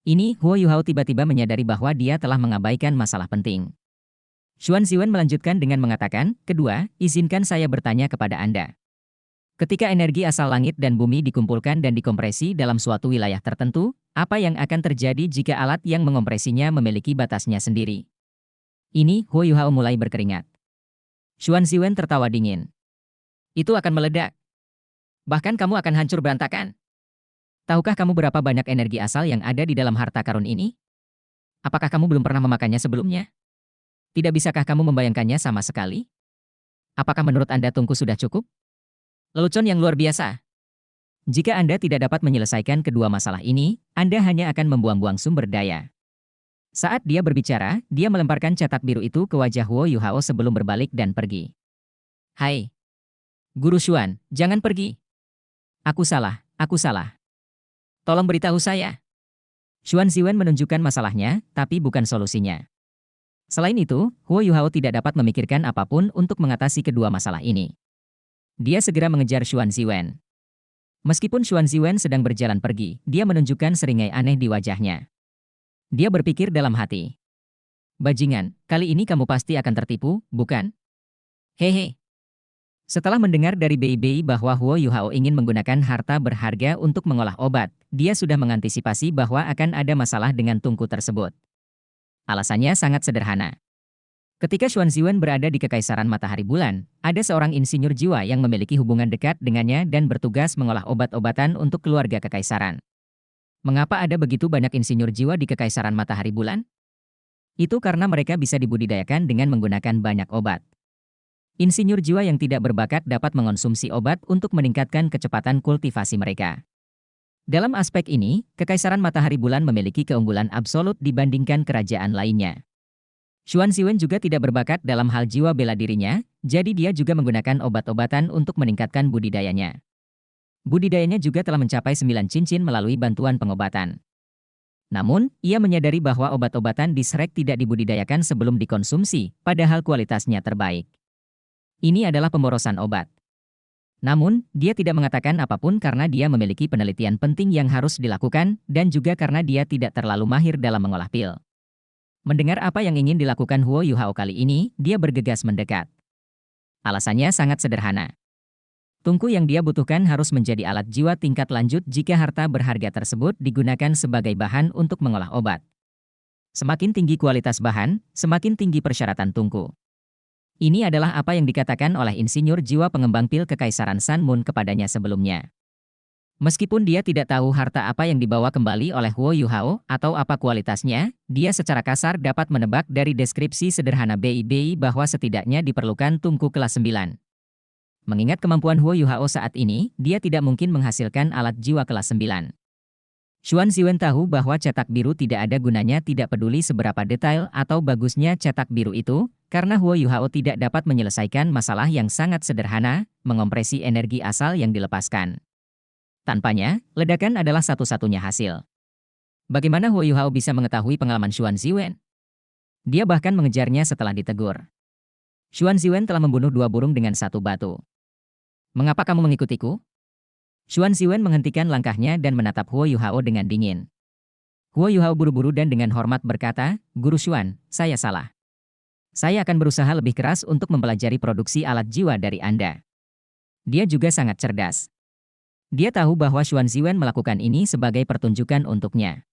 Ini Huo Yuhao tiba-tiba menyadari bahwa dia telah mengabaikan masalah penting. Xuan Ziwen melanjutkan dengan mengatakan, kedua, izinkan saya bertanya kepada Anda. Ketika energi asal langit dan bumi dikumpulkan dan dikompresi dalam suatu wilayah tertentu, apa yang akan terjadi jika alat yang mengompresinya memiliki batasnya sendiri? Ini Huo Yuhao mulai berkeringat. Xuan Ziwen tertawa dingin. Itu akan meledak. Bahkan kamu akan hancur berantakan. Tahukah kamu berapa banyak energi asal yang ada di dalam harta karun ini? Apakah kamu belum pernah memakannya sebelumnya? Tidak bisakah kamu membayangkannya sama sekali? Apakah menurut Anda tungku sudah cukup? Lelucon yang luar biasa. Jika Anda tidak dapat menyelesaikan kedua masalah ini, Anda hanya akan membuang-buang sumber daya. Saat dia berbicara, dia melemparkan cetak biru itu ke wajah Huo Yuhao sebelum berbalik dan pergi. Hai, Guru Xuan, jangan pergi. Aku salah, aku salah. Tolong beritahu saya. Xuan Ziwen menunjukkan masalahnya, tapi bukan solusinya. Selain itu, Huo Yuhao tidak dapat memikirkan apapun untuk mengatasi kedua masalah ini. Dia segera mengejar Xuan Ziwen. Meskipun Xuan Ziwen sedang berjalan pergi, dia menunjukkan seringai aneh di wajahnya. Dia berpikir dalam hati. Bajingan, kali ini kamu pasti akan tertipu, bukan? Hehe. Setelah mendengar dari Bei bahwa Huo Yuhao ingin menggunakan harta berharga untuk mengolah obat, dia sudah mengantisipasi bahwa akan ada masalah dengan tungku tersebut. Alasannya sangat sederhana. Ketika Xuan Ziwen berada di Kekaisaran Matahari Bulan, ada seorang insinyur jiwa yang memiliki hubungan dekat dengannya dan bertugas mengolah obat-obatan untuk keluarga Kekaisaran. Mengapa ada begitu banyak insinyur jiwa di Kekaisaran Matahari Bulan? Itu karena mereka bisa dibudidayakan dengan menggunakan banyak obat. Insinyur jiwa yang tidak berbakat dapat mengonsumsi obat untuk meningkatkan kecepatan kultivasi mereka. Dalam aspek ini, Kekaisaran Matahari Bulan memiliki keunggulan absolut dibandingkan kerajaan lainnya. Xuan Ziwen juga tidak berbakat dalam hal jiwa bela dirinya, jadi dia juga menggunakan obat-obatan untuk meningkatkan budidayanya. Budidayanya juga telah mencapai 9 cincin melalui bantuan pengobatan. Namun, ia menyadari bahwa obat-obatan di Shrek tidak dibudidayakan sebelum dikonsumsi, padahal kualitasnya terbaik. Ini adalah pemborosan obat. Namun, dia tidak mengatakan apapun karena dia memiliki penelitian penting yang harus dilakukan, dan juga karena dia tidak terlalu mahir dalam mengolah pil. Mendengar apa yang ingin dilakukan Huo Yuhao kali ini, dia bergegas mendekat. Alasannya sangat sederhana. Tungku yang dia butuhkan harus menjadi alat jiwa tingkat lanjut jika harta berharga tersebut digunakan sebagai bahan untuk mengolah obat. Semakin tinggi kualitas bahan, semakin tinggi persyaratan tungku. Ini adalah apa yang dikatakan oleh insinyur jiwa pengembang pil Kekaisaran Sun Moon kepadanya sebelumnya. Meskipun dia tidak tahu harta apa yang dibawa kembali oleh Huo Yuhao atau apa kualitasnya, dia secara kasar dapat menebak dari deskripsi sederhana Bei bahwa setidaknya diperlukan tungku kelas 9. Mengingat kemampuan Huo Yuhao saat ini, dia tidak mungkin menghasilkan alat jiwa kelas 9. Xuan Ziwen tahu bahwa cetak biru tidak ada gunanya tidak peduli seberapa detail atau bagusnya cetak biru itu, karena Huo Yuhao tidak dapat menyelesaikan masalah yang sangat sederhana, mengompresi energi asal yang dilepaskan. Tanpanya, ledakan adalah satu-satunya hasil. Bagaimana Huo Yuhao bisa mengetahui pengalaman Xuan Ziwen? Dia bahkan mengejarnya setelah ditegur. Xuan Ziwen telah membunuh 2 burung dengan 1 batu. Mengapa kamu mengikutiku? Xuan Ziwen menghentikan langkahnya dan menatap Huo Yuhao dengan dingin. Huo Yuhao buru-buru dan dengan hormat berkata, Guru Xuan, saya salah. Saya akan berusaha lebih keras untuk mempelajari produksi alat jiwa dari Anda. Dia juga sangat cerdas. Dia tahu bahwa Xuan Ziwen melakukan ini sebagai pertunjukan untuknya.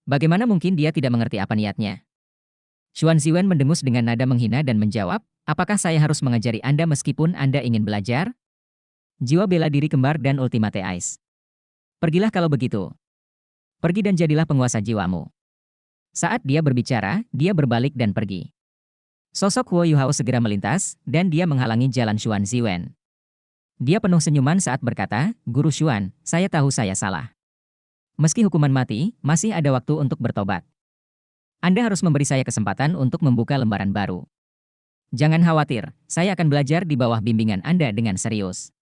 Bagaimana mungkin dia tidak mengerti apa niatnya? Xuan Ziwen mendengus dengan nada menghina dan menjawab, apakah saya harus mengajari Anda meskipun Anda ingin belajar? Jiwa bela diri kembar dan ultimate ice. Pergilah kalau begitu. Pergi dan jadilah penguasa jiwamu. Saat dia berbicara, dia berbalik dan pergi. Sosok Huo Yuhao segera melintas, dan dia menghalangi jalan Xuan Ziwen. Dia penuh senyuman saat berkata, Guru Xuan, saya tahu saya salah. Meski hukuman mati, masih ada waktu untuk bertobat. Anda harus memberi saya kesempatan untuk membuka lembaran baru. Jangan khawatir, saya akan belajar di bawah bimbingan Anda dengan serius.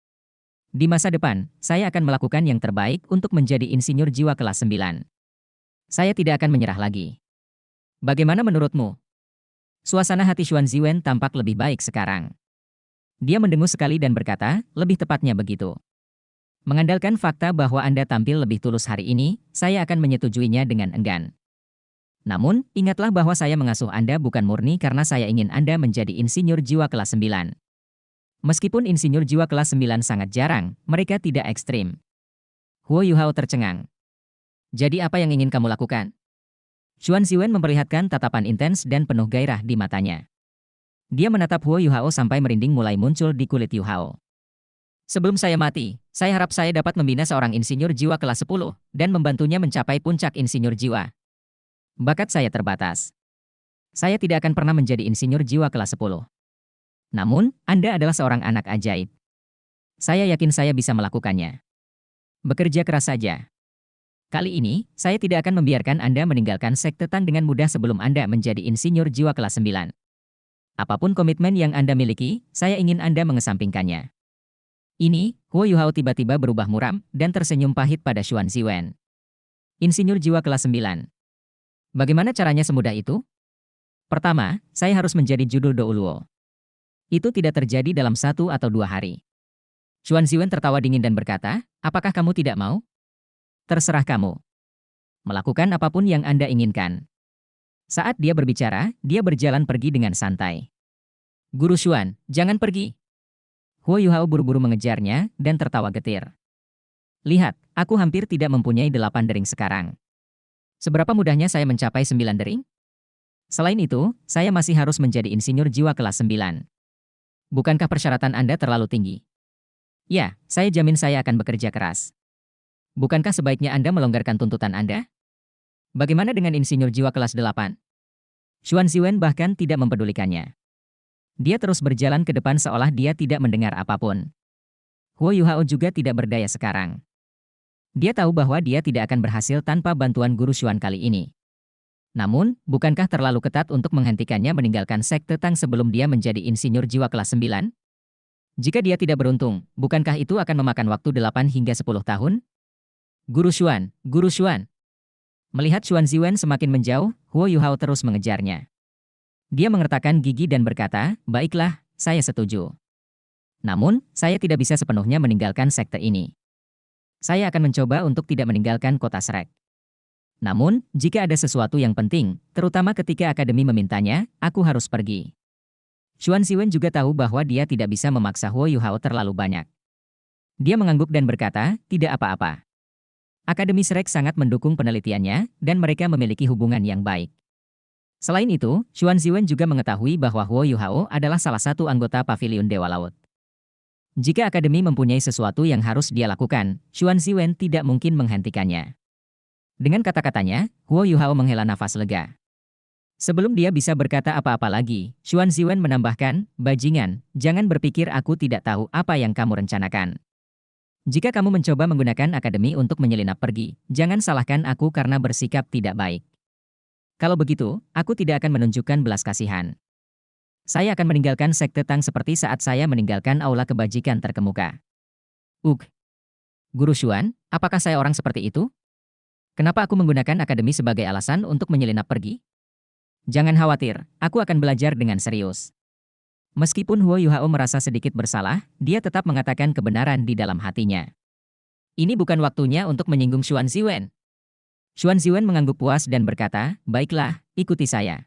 Di masa depan, saya akan melakukan yang terbaik untuk menjadi insinyur jiwa kelas 9. Saya tidak akan menyerah lagi. Bagaimana menurutmu? Suasana hati Xuan Ziwen tampak lebih baik sekarang. Dia mendengus sekali dan berkata, lebih tepatnya begitu. Mengandalkan fakta bahwa Anda tampil lebih tulus hari ini, saya akan menyetujuinya dengan enggan. Namun, ingatlah bahwa saya mengasuh Anda bukan murni karena saya ingin Anda menjadi insinyur jiwa kelas 9. Meskipun insinyur jiwa kelas 9 sangat jarang, mereka tidak ekstrim. Huo Yuhao tercengang. Jadi apa yang ingin kamu lakukan? Xuan Ziwen memperlihatkan tatapan intens dan penuh gairah di matanya. Dia menatap Huo Yuhao sampai merinding mulai muncul di kulit Yuhao. Sebelum saya mati, saya harap saya dapat membina seorang insinyur jiwa kelas 10 dan membantunya mencapai puncak insinyur jiwa. Bakat saya terbatas. Saya tidak akan pernah menjadi insinyur jiwa kelas 10. Namun, Anda adalah seorang anak ajaib. Saya yakin saya bisa melakukannya. Bekerja keras saja. Kali ini, saya tidak akan membiarkan Anda meninggalkan sekte Tang dengan mudah sebelum Anda menjadi insinyur jiwa kelas 9. Apapun komitmen yang Anda miliki, saya ingin Anda mengesampingkannya. Ini, Huo Yuhao tiba-tiba berubah muram dan tersenyum pahit pada Xuan Ziwen. Insinyur jiwa kelas 9. Bagaimana caranya semudah itu? Pertama, saya harus menjadi judul Douluo. Itu tidak terjadi dalam 1 atau 2 hari. Xuan Ziwen tertawa dingin dan berkata, apakah kamu tidak mau? Terserah kamu. Melakukan apapun yang Anda inginkan. Saat dia berbicara, dia berjalan pergi dengan santai. Guru Xuan, jangan pergi. Huo Yuhao buru-buru mengejarnya dan tertawa getir. Lihat, aku hampir tidak mempunyai 8 dering sekarang. Seberapa mudahnya saya mencapai 9 dering? Selain itu, saya masih harus menjadi insinyur jiwa kelas 9. Bukankah persyaratan Anda terlalu tinggi? Ya, saya jamin saya akan bekerja keras. Bukankah sebaiknya Anda melonggarkan tuntutan Anda? Bagaimana dengan insinyur jiwa kelas 8? Xuan Ziwen bahkan tidak mempedulikannya. Dia terus berjalan ke depan seolah dia tidak mendengar apapun. Huo Yuhao juga tidak berdaya sekarang. Dia tahu bahwa dia tidak akan berhasil tanpa bantuan guru Xuan kali ini. Namun, bukankah terlalu ketat untuk menghentikannya meninggalkan sekte Tang sebelum dia menjadi insinyur jiwa kelas 9? Jika dia tidak beruntung, bukankah itu akan memakan waktu 8 hingga 10 tahun? Guru Xuan, Guru Xuan. Melihat Xuan Ziwen semakin menjauh, Huo Yuhao terus mengejarnya. Dia mengertakkan gigi dan berkata, baiklah, saya setuju. Namun, saya tidak bisa sepenuhnya meninggalkan sekte ini. Saya akan mencoba untuk tidak meninggalkan kota Shrek. Namun, jika ada sesuatu yang penting, terutama ketika akademi memintanya, aku harus pergi. Xuan Ziwen juga tahu bahwa dia tidak bisa memaksa Huo Yuhao terlalu banyak. Dia mengangguk dan berkata, tidak apa-apa. Akademi Shrek sangat mendukung penelitiannya, dan mereka memiliki hubungan yang baik. Selain itu, Xuan Ziwen juga mengetahui bahwa Huo Yuhao adalah salah satu anggota Paviliun Dewa Laut. Jika akademi mempunyai sesuatu yang harus dia lakukan, Xuan Ziwen tidak mungkin menghentikannya. Dengan kata-katanya, Huo Yuhao menghela nafas lega. Sebelum dia bisa berkata apa-apa lagi, Xuan Ziwen menambahkan, bajingan, jangan berpikir aku tidak tahu apa yang kamu rencanakan. Jika kamu mencoba menggunakan akademi untuk menyelinap pergi, jangan salahkan aku karena bersikap tidak baik. Kalau begitu, aku tidak akan menunjukkan belas kasihan. Saya akan meninggalkan sekte Tang seperti saat saya meninggalkan aula kebajikan terkemuka. Guru Xuan, apakah saya orang seperti itu? Kenapa aku menggunakan akademi sebagai alasan untuk menyelinap pergi? Jangan khawatir, aku akan belajar dengan serius. Meskipun Huo Yuhao merasa sedikit bersalah, dia tetap mengatakan kebenaran di dalam hatinya. Ini bukan waktunya untuk menyinggung Xuan Ziwen. Xuan Ziwen mengangguk puas dan berkata, baiklah, ikuti saya.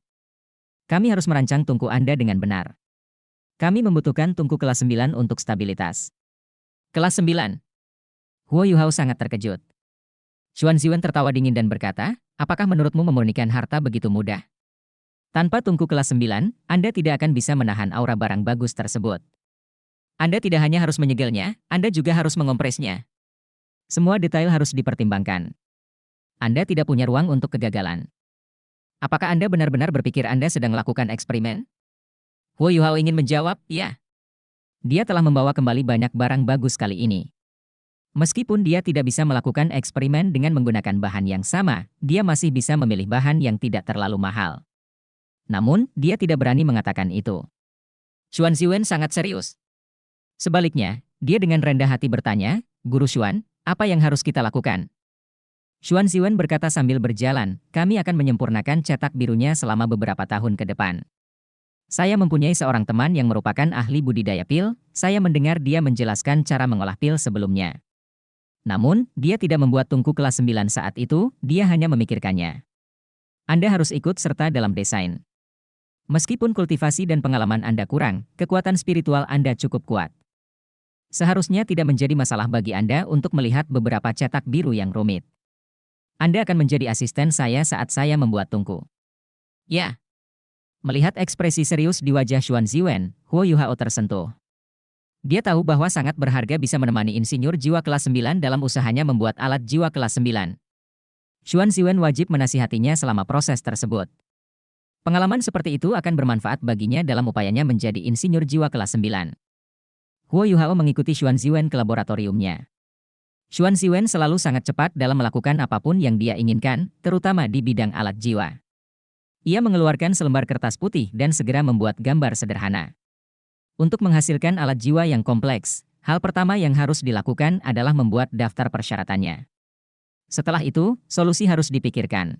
Kami harus merancang tungku Anda dengan benar. Kami membutuhkan tungku kelas 9 untuk stabilitas. Kelas 9. Huo Yuhao sangat terkejut. Xuan Ziwen tertawa dingin dan berkata, apakah menurutmu memurnikan harta begitu mudah? Tanpa tungku kelas 9, Anda tidak akan bisa menahan aura barang bagus tersebut. Anda tidak hanya harus menyegelnya, Anda juga harus mengompresnya. Semua detail harus dipertimbangkan. Anda tidak punya ruang untuk kegagalan. Apakah Anda benar-benar berpikir Anda sedang melakukan eksperimen? Huo Yuhao ingin menjawab, ya. Dia telah membawa kembali banyak barang bagus kali ini. Meskipun dia tidak bisa melakukan eksperimen dengan menggunakan bahan yang sama, dia masih bisa memilih bahan yang tidak terlalu mahal. Namun, dia tidak berani mengatakan itu. Xuan Ziwen sangat serius. Sebaliknya, dia dengan rendah hati bertanya, Guru Xuan, apa yang harus kita lakukan? Xuan Ziwen berkata sambil berjalan, kami akan menyempurnakan cetak birunya selama beberapa tahun ke depan. Saya mempunyai seorang teman yang merupakan ahli budidaya pil, saya mendengar dia menjelaskan cara mengolah pil sebelumnya. Namun, dia tidak membuat tungku kelas 9 saat itu, dia hanya memikirkannya. Anda harus ikut serta dalam desain. Meskipun kultivasi dan pengalaman Anda kurang, kekuatan spiritual Anda cukup kuat. Seharusnya tidak menjadi masalah bagi Anda untuk melihat beberapa cetak biru yang rumit. Anda akan menjadi asisten saya saat saya membuat tungku. Ya. Melihat ekspresi serius di wajah Xuan Ziwen, Huo Yuhao tersentuh. Dia tahu bahwa sangat berharga bisa menemani insinyur jiwa kelas 9 dalam usahanya membuat alat jiwa kelas 9. Xuan Ziwen wajib menasihatinya selama proses tersebut. Pengalaman seperti itu akan bermanfaat baginya dalam upayanya menjadi insinyur jiwa kelas 9. Huo Yuhao mengikuti Xuan Ziwen ke laboratoriumnya. Xuan Ziwen selalu sangat cepat dalam melakukan apapun yang dia inginkan, terutama di bidang alat jiwa. Ia mengeluarkan selembar kertas putih dan segera membuat gambar sederhana. Untuk menghasilkan alat jiwa yang kompleks, hal pertama yang harus dilakukan adalah membuat daftar persyaratannya. Setelah itu, solusi harus dipikirkan.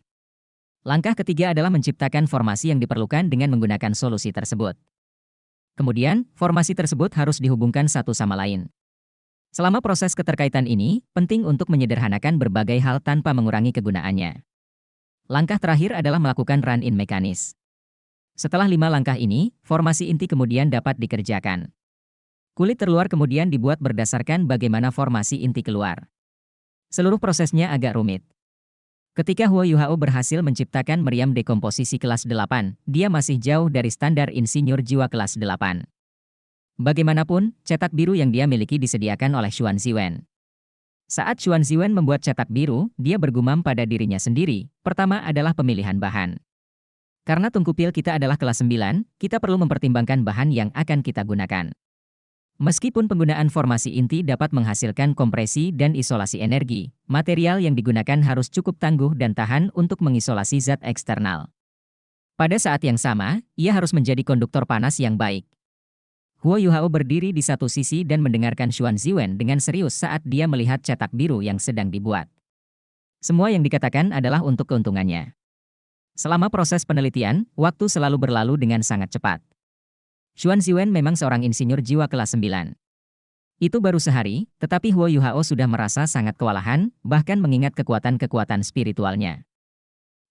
Langkah ketiga adalah menciptakan formasi yang diperlukan dengan menggunakan solusi tersebut. Kemudian, formasi tersebut harus dihubungkan satu sama lain. Selama proses keterkaitan ini, penting untuk menyederhanakan berbagai hal tanpa mengurangi kegunaannya. Langkah terakhir adalah melakukan run-in mekanis. Setelah 5 langkah ini, formasi inti kemudian dapat dikerjakan. Kulit terluar kemudian dibuat berdasarkan bagaimana formasi inti keluar. Seluruh prosesnya agak rumit. Ketika Huo Yuhao berhasil menciptakan meriam dekomposisi kelas 8, dia masih jauh dari standar insinyur jiwa kelas 8. Bagaimanapun, cetak biru yang dia miliki disediakan oleh Xuan Ziwen. Saat Xuan Ziwen membuat cetak biru, dia bergumam pada dirinya sendiri. Pertama adalah pemilihan bahan. Karena tungku pil kita adalah kelas 9, kita perlu mempertimbangkan bahan yang akan kita gunakan. Meskipun penggunaan formasi inti dapat menghasilkan kompresi dan isolasi energi, material yang digunakan harus cukup tangguh dan tahan untuk mengisolasi zat eksternal. Pada saat yang sama, ia harus menjadi konduktor panas yang baik. Huo Yuhao berdiri di satu sisi dan mendengarkan Xuan Ziwen dengan serius saat dia melihat cetak biru yang sedang dibuat. Semua yang dikatakan adalah untuk keuntungannya. Selama proses penelitian, waktu selalu berlalu dengan sangat cepat. Xuan Ziwen memang seorang insinyur jiwa kelas 9. Itu baru sehari, tetapi Huo Yuhao sudah merasa sangat kewalahan, bahkan mengingat kekuatan-kekuatan spiritualnya.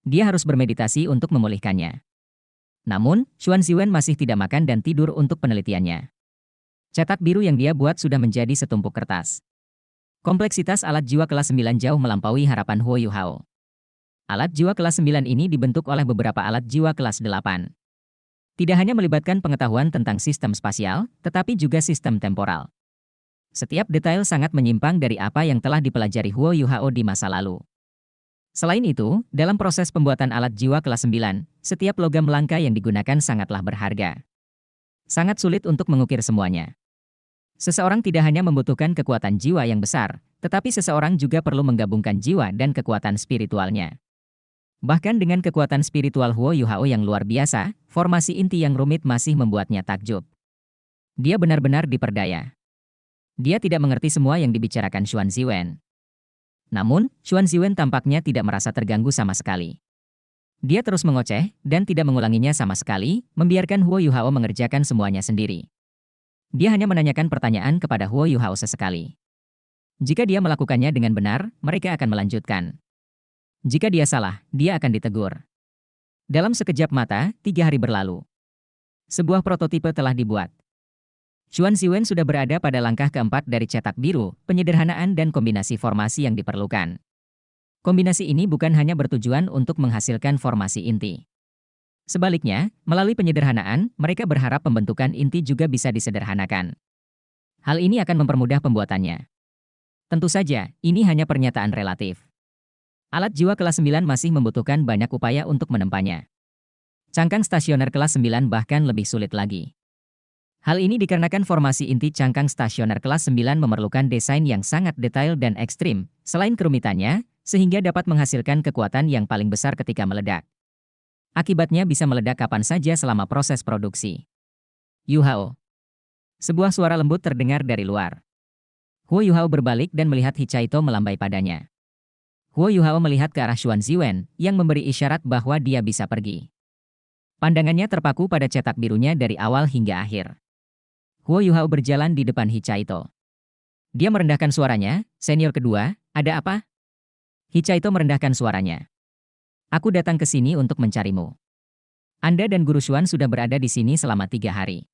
Dia harus bermeditasi untuk memulihkannya. Namun, Xuan Ziwen masih tidak makan dan tidur untuk penelitiannya. Cetak biru yang dia buat sudah menjadi setumpuk kertas. Kompleksitas alat jiwa kelas 9 jauh melampaui harapan Huo Yuhao. Alat jiwa kelas 9 ini dibentuk oleh beberapa alat jiwa kelas 8. Tidak hanya melibatkan pengetahuan tentang sistem spasial, tetapi juga sistem temporal. Setiap detail sangat menyimpang dari apa yang telah dipelajari Huo Yuhao di masa lalu. Selain itu, dalam proses pembuatan alat jiwa kelas 9, setiap logam langka yang digunakan sangatlah berharga. Sangat sulit untuk mengukir semuanya. Seseorang tidak hanya membutuhkan kekuatan jiwa yang besar, tetapi seseorang juga perlu menggabungkan jiwa dan kekuatan spiritualnya. Bahkan dengan kekuatan spiritual Huo Yuhao yang luar biasa, formasi inti yang rumit masih membuatnya takjub. Dia benar-benar diperdaya. Dia tidak mengerti semua yang dibicarakan Xuan Ziwen. Namun, Xuan Ziwen tampaknya tidak merasa terganggu sama sekali. Dia terus mengoceh, dan tidak mengulanginya sama sekali, membiarkan Huo Yuhao mengerjakan semuanya sendiri. Dia hanya menanyakan pertanyaan kepada Huo Yuhao sesekali. Jika dia melakukannya dengan benar, mereka akan melanjutkan. Jika dia salah, dia akan ditegur. Dalam sekejap mata, 3 hari berlalu. Sebuah prototipe telah dibuat. Xuan Ziwen sudah berada pada langkah keempat dari cetak biru, penyederhanaan dan kombinasi formasi yang diperlukan. Kombinasi ini bukan hanya bertujuan untuk menghasilkan formasi inti. Sebaliknya, melalui penyederhanaan, mereka berharap pembentukan inti juga bisa disederhanakan. Hal ini akan mempermudah pembuatannya. Tentu saja, ini hanya pernyataan relatif. Alat jiwa kelas 9 masih membutuhkan banyak upaya untuk menempanya. Cangkang stasioner kelas 9 bahkan lebih sulit lagi. Hal ini dikarenakan formasi inti cangkang stasioner kelas 9 memerlukan desain yang sangat detail dan ekstrim, selain kerumitannya, sehingga dapat menghasilkan kekuatan yang paling besar ketika meledak. Akibatnya bisa meledak kapan saja selama proses produksi. Yuhao. Sebuah suara lembut terdengar dari luar. Huo Yuhao berbalik dan melihat Hichaito melambai padanya. Huo Yuhao melihat ke arah Xuan Ziwen, yang memberi isyarat bahwa dia bisa pergi. Pandangannya terpaku pada cetak birunya dari awal hingga akhir. Huo Yuhao berjalan di depan Hichaito. Dia merendahkan suaranya, senior kedua, ada apa? Hichaito merendahkan suaranya. Aku datang ke sini untuk mencarimu. Anda dan Guru Xuan sudah berada di sini selama 3 hari.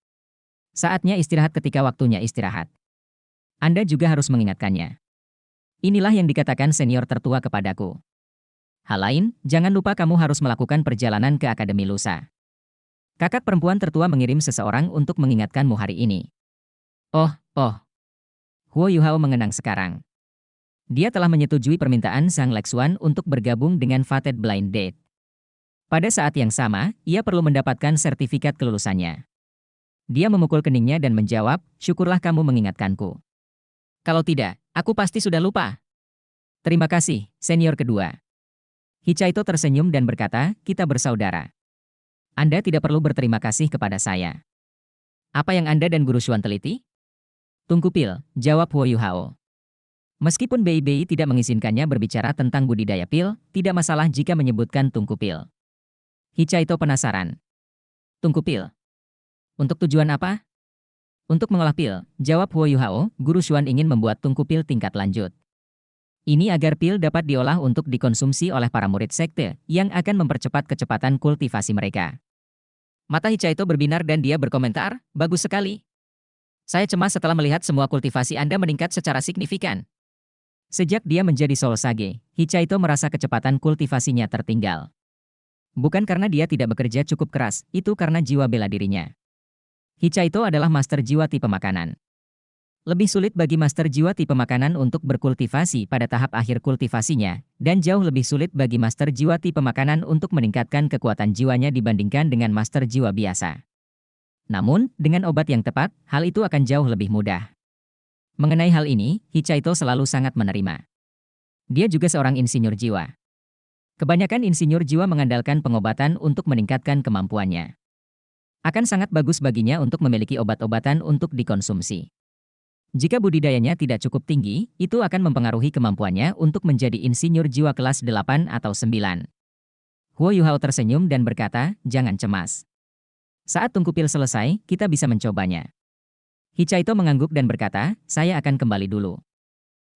Saatnya istirahat ketika waktunya istirahat. Anda juga harus mengingatkannya. Inilah yang dikatakan senior tertua kepadaku. Hal lain, jangan lupa kamu harus melakukan perjalanan ke Akademi Lusa. Kakak perempuan tertua mengirim seseorang untuk mengingatkanmu hari ini. Oh, oh. Huo Yuhao mengenang sekarang. Dia telah menyetujui permintaan Sang Lexuan untuk bergabung dengan Fated Blind Date. Pada saat yang sama, ia perlu mendapatkan sertifikat kelulusannya. Dia memukul keningnya dan menjawab, syukurlah kamu mengingatkanku. Kalau tidak, aku pasti sudah lupa. Terima kasih, senior kedua. Hichaito tersenyum dan berkata, kita bersaudara. Anda tidak perlu berterima kasih kepada saya. Apa yang Anda dan Guru Xuan teliti? Tungku pil, jawab Huo Yuhao. Meskipun BIBI tidak mengizinkannya berbicara tentang budidaya pil, tidak masalah jika menyebutkan tungku pil. Hichaito penasaran. Tungku pil. Untuk tujuan apa? Untuk mengolah pil, jawab Huo Yuhao, Guru Xuan ingin membuat tungku pil tingkat lanjut. Ini agar pil dapat diolah untuk dikonsumsi oleh para murid sekte, yang akan mempercepat kecepatan kultivasi mereka. Mata Hichaito berbinar dan dia berkomentar, bagus sekali. Saya cemas setelah melihat semua kultivasi Anda meningkat secara signifikan. Sejak dia menjadi Soul Sage, Hichaito merasa kecepatan kultivasinya tertinggal. Bukan karena dia tidak bekerja cukup keras, itu karena jiwa bela dirinya. Hichaito adalah master jiwa tipe makanan. Lebih sulit bagi master jiwa tipe makanan untuk berkultivasi pada tahap akhir kultivasinya, dan jauh lebih sulit bagi master jiwa tipe makanan untuk meningkatkan kekuatan jiwanya dibandingkan dengan master jiwa biasa. Namun, dengan obat yang tepat, hal itu akan jauh lebih mudah. Mengenai hal ini, Hichaito selalu sangat menerima. Dia juga seorang insinyur jiwa. Kebanyakan insinyur jiwa mengandalkan pengobatan untuk meningkatkan kemampuannya. Akan sangat bagus baginya untuk memiliki obat-obatan untuk dikonsumsi. Jika budidayanya tidak cukup tinggi, itu akan mempengaruhi kemampuannya untuk menjadi insinyur jiwa kelas 8 atau 9. Huo Yuhao tersenyum dan berkata, jangan cemas. Saat tungku pil selesai, kita bisa mencobanya. Hichaito mengangguk dan berkata, saya akan kembali dulu.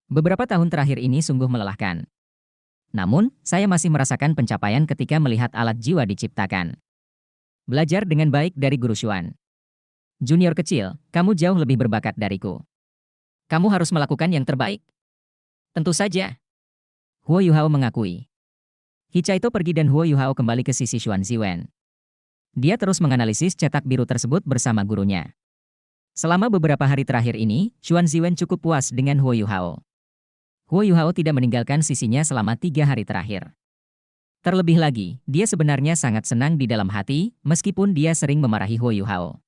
Beberapa tahun terakhir ini sungguh melelahkan. Namun, saya masih merasakan pencapaian ketika melihat alat jiwa diciptakan. Belajar dengan baik dari Guru Xuan. Junior kecil, kamu jauh lebih berbakat dariku. Kamu harus melakukan yang terbaik. Tentu saja. Huo Yuhao mengakui. Hichaito pergi dan Huo Yuhao kembali ke sisi Xuan Ziwen. Dia terus menganalisis cetak biru tersebut bersama gurunya. Selama beberapa hari terakhir ini, Xuan Ziwen cukup puas dengan Huo Yuhao. Huo Yuhao tidak meninggalkan sisinya selama 3 hari terakhir. Terlebih lagi, dia sebenarnya sangat senang di dalam hati, meskipun dia sering memarahi Huo Yuhao.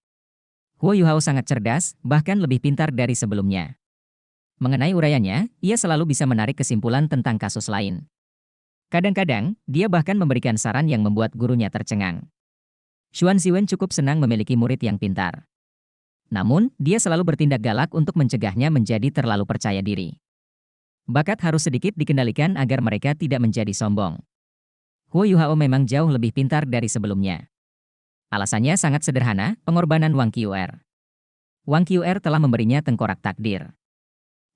Huo Yuhao sangat cerdas, bahkan lebih pintar dari sebelumnya. Mengenai uraiannya, ia selalu bisa menarik kesimpulan tentang kasus lain. Kadang-kadang, dia bahkan memberikan saran yang membuat gurunya tercengang. Xuan Ziwen cukup senang memiliki murid yang pintar. Namun, dia selalu bertindak galak untuk mencegahnya menjadi terlalu percaya diri. Bakat harus sedikit dikendalikan agar mereka tidak menjadi sombong. Huo Yuhao memang jauh lebih pintar dari sebelumnya. Alasannya sangat sederhana, pengorbanan Wang Qiuer. Wang Qiuer telah memberinya tengkorak takdir.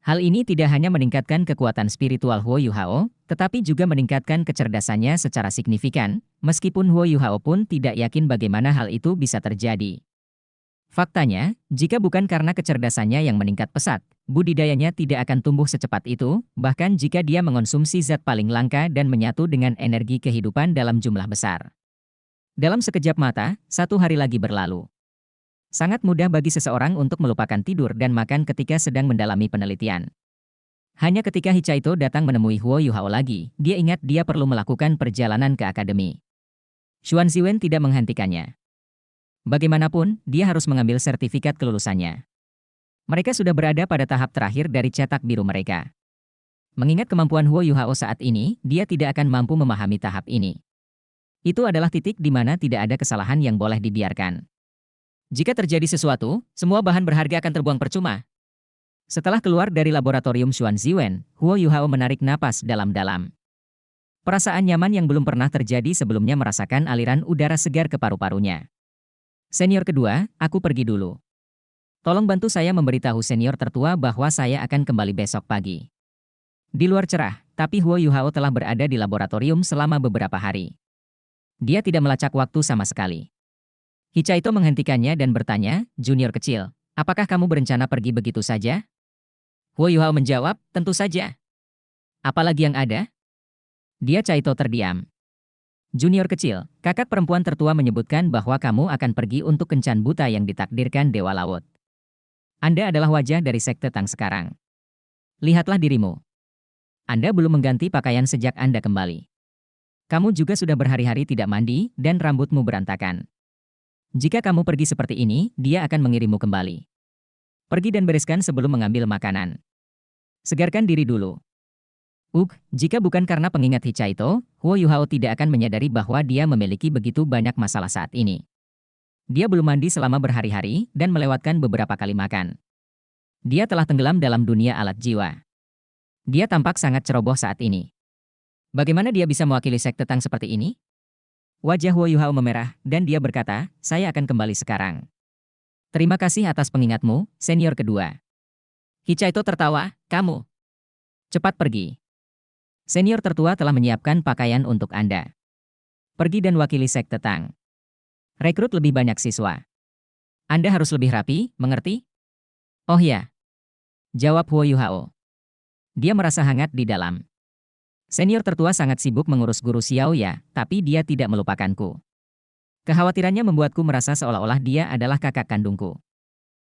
Hal ini tidak hanya meningkatkan kekuatan spiritual Huo Yuhao, tetapi juga meningkatkan kecerdasannya secara signifikan, meskipun Huo Yuhao pun tidak yakin bagaimana hal itu bisa terjadi. Faktanya, jika bukan karena kecerdasannya yang meningkat pesat, budidayanya tidak akan tumbuh secepat itu, bahkan jika dia mengonsumsi zat paling langka dan menyatu dengan energi kehidupan dalam jumlah besar. Dalam sekejap mata, 1 hari lagi berlalu. Sangat mudah bagi seseorang untuk melupakan tidur dan makan ketika sedang mendalami penelitian. Hanya ketika Hichaito datang menemui Huo Yuhao lagi, dia ingat dia perlu melakukan perjalanan ke akademi. Xuan Ziwen tidak menghentikannya. Bagaimanapun, dia harus mengambil sertifikat kelulusannya. Mereka sudah berada pada tahap terakhir dari cetak biru mereka. Mengingat kemampuan Huo Yuhao saat ini, dia tidak akan mampu memahami tahap ini. Itu adalah titik di mana tidak ada kesalahan yang boleh dibiarkan. Jika terjadi sesuatu, semua bahan berharga akan terbuang percuma. Setelah keluar dari laboratorium Xuan Ziwen, Huo Yuhao menarik napas dalam-dalam. Perasaan nyaman yang belum pernah terjadi sebelumnya merasakan aliran udara segar ke paru-parunya. Senior kedua, aku pergi dulu. Tolong bantu saya memberitahu senior tertua bahwa saya akan kembali besok pagi. Di luar cerah, tapi Huo Yuhao telah berada di laboratorium selama beberapa hari. Dia tidak melacak waktu sama sekali. Hichaito menghentikannya dan bertanya, "Junior kecil, apakah kamu berencana pergi begitu saja?" Huo Yuhao menjawab, "Tentu saja. Apalagi yang ada?" Dia Chaito terdiam. "Junior kecil, kakak perempuan tertua menyebutkan bahwa kamu akan pergi untuk kencan buta yang ditakdirkan Dewa Laut. Anda adalah wajah dari sekte Tang sekarang. Lihatlah dirimu. Anda belum mengganti pakaian sejak Anda kembali. Kamu juga sudah berhari-hari tidak mandi dan rambutmu berantakan. Jika kamu pergi seperti ini, dia akan mengirimmu kembali. Pergi dan bereskan sebelum mengambil makanan. Segarkan diri dulu." Jika bukan karena pengingat Hichaito, Huo Yuhao tidak akan menyadari bahwa dia memiliki begitu banyak masalah saat ini. Dia belum mandi selama berhari-hari dan melewatkan beberapa kali makan. Dia telah tenggelam dalam dunia alat jiwa. Dia tampak sangat ceroboh saat ini. Bagaimana dia bisa mewakili sekte Tang seperti ini? Wajah Huo Yuhao memerah dan dia berkata, "Saya akan kembali sekarang. Terima kasih atas pengingatmu, senior kedua." Hichaito tertawa, "Kamu cepat pergi. Senior tertua telah menyiapkan pakaian untuk Anda. Pergi dan wakili sekte Tang. Rekrut lebih banyak siswa. Anda harus lebih rapi, mengerti?" "Oh ya," jawab Huo Yuhao. Dia merasa hangat di dalam. Senior tertua sangat sibuk mengurus guru Xiao Ya, tapi dia tidak melupakanku. Kekhawatirannya membuatku merasa seolah-olah dia adalah kakak kandungku.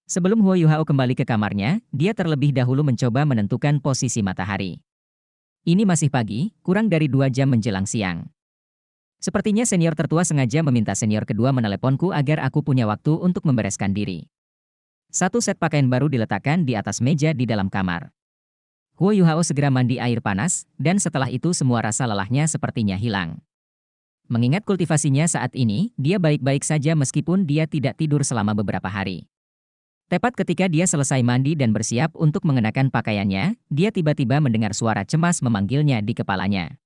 Sebelum Huo Yuhao kembali ke kamarnya, dia terlebih dahulu mencoba menentukan posisi matahari. Ini masih pagi, kurang dari 2 jam menjelang siang. Sepertinya senior tertua sengaja meminta senior kedua meneleponku agar aku punya waktu untuk membereskan diri. 1 set pakaian baru diletakkan di atas meja di dalam kamar. Huo Yuhao segera mandi air panas, dan setelah itu semua rasa lelahnya sepertinya hilang. Mengingat kultivasinya saat ini, dia baik-baik saja meskipun dia tidak tidur selama beberapa hari. Tepat ketika dia selesai mandi dan bersiap untuk mengenakan pakaiannya, dia tiba-tiba mendengar suara cemas memanggilnya di kepalanya.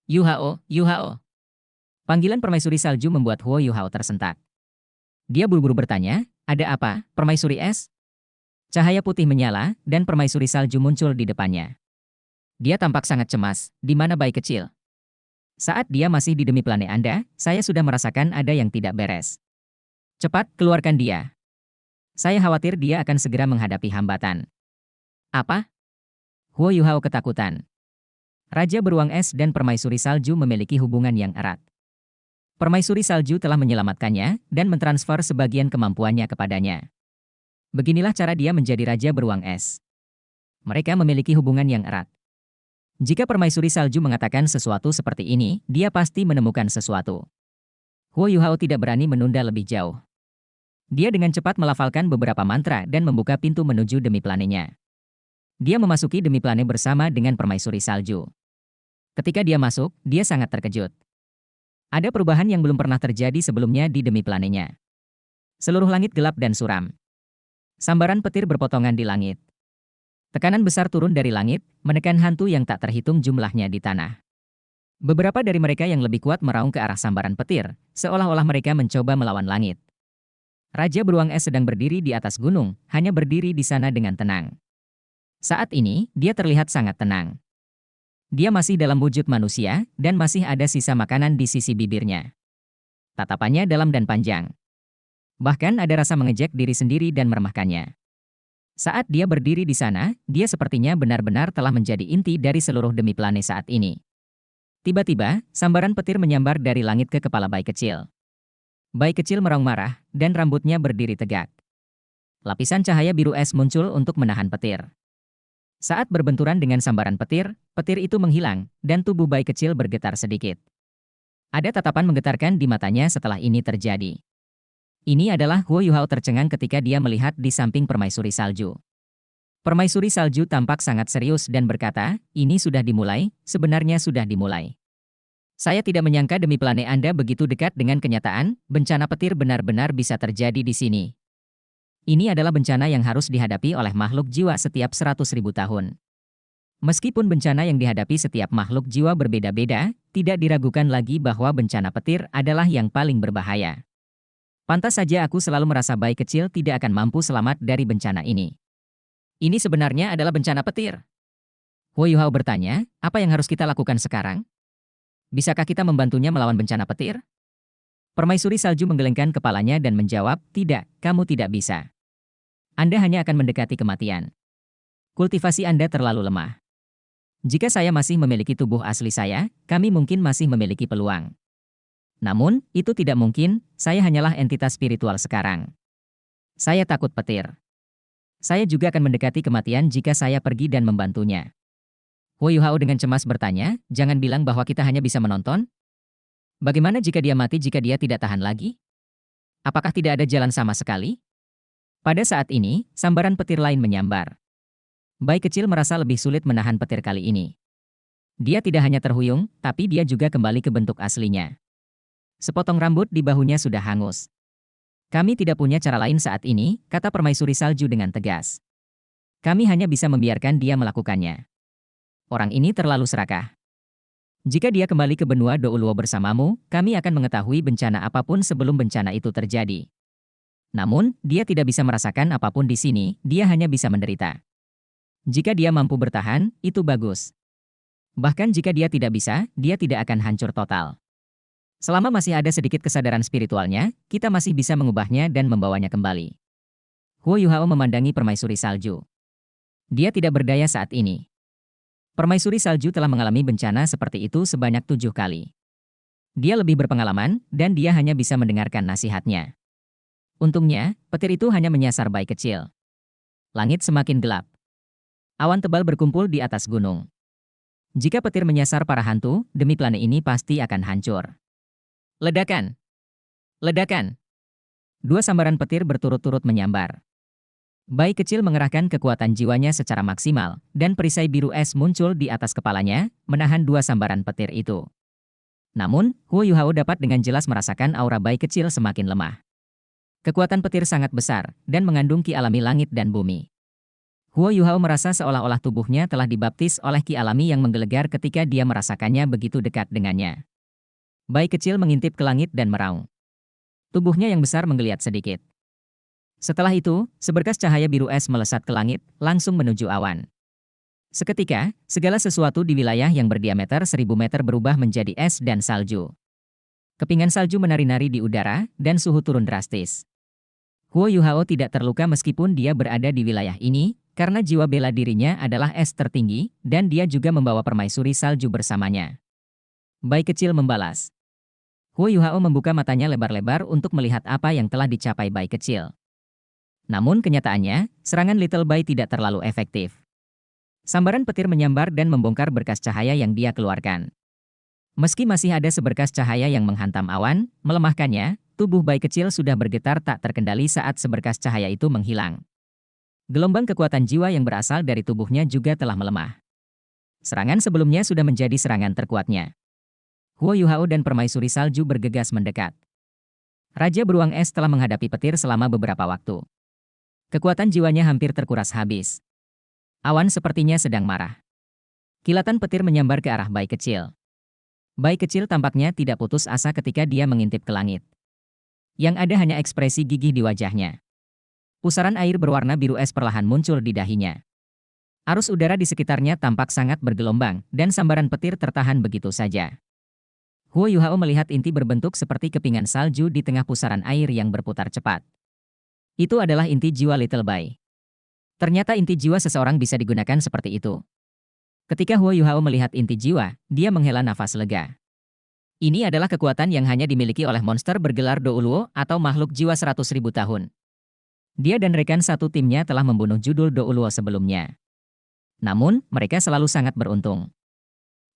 "Yuhao, Yuhao." Panggilan permaisuri salju membuat Huo Yuhao tersentak. Dia buru-buru bertanya, "Ada apa, permaisuri es?" Cahaya putih menyala, dan permaisuri salju muncul di depannya. Dia tampak sangat cemas. "Di mana bayi kecil?" "Saat dia masih di demi plane Anda, saya sudah merasakan ada yang tidak beres. Cepat, keluarkan dia. Saya khawatir dia akan segera menghadapi hambatan." "Apa?" Huo Yuhao ketakutan. Raja beruang es dan permaisuri salju memiliki hubungan yang erat. Permaisuri salju telah menyelamatkannya dan mentransfer sebagian kemampuannya kepadanya. Beginilah cara dia menjadi raja beruang es. Mereka memiliki hubungan yang erat. Jika permaisuri salju mengatakan sesuatu seperti ini, dia pasti menemukan sesuatu. Huo Yuhao tidak berani menunda lebih jauh. Dia dengan cepat melafalkan beberapa mantra dan membuka pintu menuju demi planenya. Dia memasuki demi plane bersama dengan permaisuri salju. Ketika dia masuk, dia sangat terkejut. Ada perubahan yang belum pernah terjadi sebelumnya di demi planenya. Seluruh langit gelap dan suram. Sambaran petir berpotongan di langit. Tekanan besar turun dari langit, menekan hantu yang tak terhitung jumlahnya di tanah. Beberapa dari mereka yang lebih kuat meraung ke arah sambaran petir, seolah-olah mereka mencoba melawan langit. Raja beruang es sedang berdiri di atas gunung, hanya berdiri di sana dengan tenang. Saat ini, dia terlihat sangat tenang. Dia masih dalam wujud manusia, dan masih ada sisa makanan di sisi bibirnya. Tatapannya dalam dan panjang. Bahkan ada rasa mengejek diri sendiri dan meremehkannya. Saat dia berdiri di sana, dia sepertinya benar-benar telah menjadi inti dari seluruh demi plane saat ini. Tiba-tiba, sambaran petir menyambar dari langit ke kepala bayi kecil. Bayi kecil meraung marah, dan rambutnya berdiri tegak. Lapisan cahaya biru es muncul untuk menahan petir. Saat berbenturan dengan sambaran petir, petir itu menghilang, dan tubuh bayi kecil bergetar sedikit. Ada tatapan menggetarkan di matanya setelah ini terjadi. Ini adalah Huo Yuhao tercengang ketika dia melihat di samping permaisuri salju. Permaisuri salju tampak sangat serius dan berkata, "Ini sudah dimulai, sebenarnya sudah dimulai. Saya tidak menyangka demi plane Anda begitu dekat dengan kenyataan, bencana petir benar-benar bisa terjadi di sini. Ini adalah bencana yang harus dihadapi oleh makhluk jiwa setiap 100.000 tahun. Meskipun bencana yang dihadapi setiap makhluk jiwa berbeda-beda, tidak diragukan lagi bahwa bencana petir adalah yang paling berbahaya. Pantas saja aku selalu merasa bayi kecil tidak akan mampu selamat dari bencana ini. Ini sebenarnya adalah bencana petir. Huo Yuhao bertanya, apa yang harus kita lakukan sekarang? Bisakah kita membantunya melawan bencana petir? Permaisuri salju menggelengkan kepalanya dan menjawab, tidak, kamu tidak bisa. Anda hanya akan mendekati kematian. Kultivasi Anda terlalu lemah. Jika saya masih memiliki tubuh asli saya, kami mungkin masih memiliki peluang. Namun, itu tidak mungkin, saya hanyalah entitas spiritual sekarang. Saya takut petir. Saya juga akan mendekati kematian jika saya pergi dan membantunya. Huo Yuhao dengan cemas bertanya, jangan bilang bahwa kita hanya bisa menonton? Bagaimana jika dia mati jika dia tidak tahan lagi? Apakah tidak ada jalan sama sekali? Pada saat ini, sambaran petir lain menyambar. Bayi kecil merasa lebih sulit menahan petir kali ini. Dia tidak hanya terhuyung, tapi dia juga kembali ke bentuk aslinya. Sepotong rambut di bahunya sudah hangus. Kami tidak punya cara lain saat ini, kata permaisuri salju dengan tegas. Kami hanya bisa membiarkan dia melakukannya. Orang ini terlalu serakah. Jika dia kembali ke benua Douluo bersamamu, kami akan mengetahui bencana apapun sebelum bencana itu terjadi. Namun, dia tidak bisa merasakan apapun di sini, dia hanya bisa menderita. Jika dia mampu bertahan, itu bagus. Bahkan jika dia tidak bisa, dia tidak akan hancur total. Selama masih ada sedikit kesadaran spiritualnya, kita masih bisa mengubahnya dan membawanya kembali. Huo Yuhao memandangi permaisuri salju. Dia tidak berdaya saat ini. Permaisuri salju telah mengalami bencana seperti itu sebanyak 7 kali. Dia lebih berpengalaman, dan dia hanya bisa mendengarkan nasihatnya. Untungnya, petir itu hanya menyasar bayi kecil. Langit semakin gelap. Awan tebal berkumpul di atas gunung. Jika petir menyasar para hantu, demi planet ini pasti akan hancur. Ledakan! Ledakan! 2 sambaran petir berturut-turut menyambar. Bayi kecil mengerahkan kekuatan jiwanya secara maksimal, dan perisai biru es muncul di atas kepalanya, menahan 2 sambaran petir itu. Namun, Huo Yuhao dapat dengan jelas merasakan aura bayi kecil semakin lemah. Kekuatan petir sangat besar, dan mengandung ki alami langit dan bumi. Huo Yuhao merasa seolah-olah tubuhnya telah dibaptis oleh ki alami yang menggelegar ketika dia merasakannya begitu dekat dengannya. Bayi kecil mengintip ke langit dan meraung. Tubuhnya yang besar menggeliat sedikit. Setelah itu, seberkas cahaya biru es melesat ke langit, langsung menuju awan. Seketika, segala sesuatu di wilayah yang berdiameter 1000 meter berubah menjadi es dan salju. Kepingan salju menari-nari di udara, dan suhu turun drastis. Huo Yuhao tidak terluka meskipun dia berada di wilayah ini, karena jiwa bela dirinya adalah es tertinggi, dan dia juga membawa permaisuri salju bersamanya. Bayi kecil membalas. Huo Yuhao membuka matanya lebar-lebar untuk melihat apa yang telah dicapai bayi kecil. Namun kenyataannya, serangan Little Bai tidak terlalu efektif. Sambaran petir menyambar dan membongkar berkas cahaya yang dia keluarkan. Meski masih ada seberkas cahaya yang menghantam awan, melemahkannya, tubuh bayi kecil sudah bergetar tak terkendali saat seberkas cahaya itu menghilang. Gelombang kekuatan jiwa yang berasal dari tubuhnya juga telah melemah. Serangan sebelumnya sudah menjadi serangan terkuatnya. Huo Yuhao dan permaisuri salju bergegas mendekat. Raja beruang es telah menghadapi petir selama beberapa waktu. Kekuatan jiwanya hampir terkuras habis. Awan sepertinya sedang marah. Kilatan petir menyambar ke arah bayi kecil. Bayi kecil tampaknya tidak putus asa ketika dia mengintip ke langit. Yang ada hanya ekspresi gigih di wajahnya. Pusaran air berwarna biru es perlahan muncul di dahinya. Arus udara di sekitarnya tampak sangat bergelombang, dan sambaran petir tertahan begitu saja. Huo Yuhao melihat inti berbentuk seperti kepingan salju di tengah pusaran air yang berputar cepat. Itu adalah inti jiwa Little Bai. Ternyata inti jiwa seseorang bisa digunakan seperti itu. Ketika Huo Yuhao melihat inti jiwa, dia menghela nafas lega. Ini adalah kekuatan yang hanya dimiliki oleh monster bergelar Douluo atau makhluk jiwa 100.000 tahun. Dia dan rekan satu timnya telah membunuh judul Douluo sebelumnya. Namun, mereka selalu sangat beruntung.